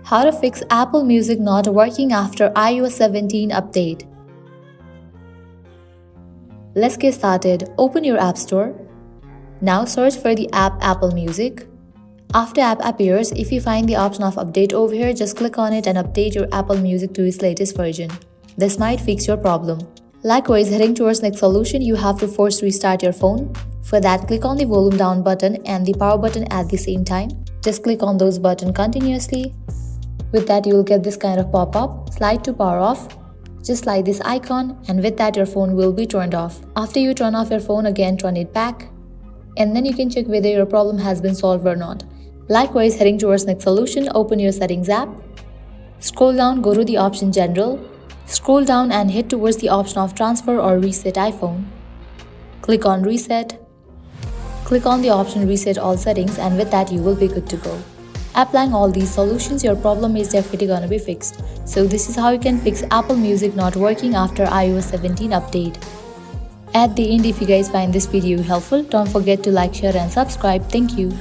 How to fix Apple Music not working after iOS 17 update. Let's get started. Open your App Store. Now search for the app Apple Music. After app appears, if you find the option of update over here, just click on it and update your Apple Music to its latest version. This might fix your problem. Likewise, heading towards next solution, you have to force restart your phone. For that, click on the volume down button and the power button at the same time. Just click on those buttons continuously. With that, you will get this kind of pop-up. Slide to power off. Just slide this icon, and with that your phone will be turned off. After you turn off your phone, again turn it back. And then you can check whether your problem has been solved or not. Likewise, heading towards next solution, open your settings app. Scroll down, go to the option general. Scroll down and head towards the option of transfer or reset iPhone. Click on reset. Click on the option reset all settings, and with that you will be good to go. Applying all these solutions, your problem is definitely gonna be fixed. So this is how you can fix Apple Music not working after iOS 17 update. At the end, if you guys find this video helpful, don't forget to like, share and subscribe. Thank you.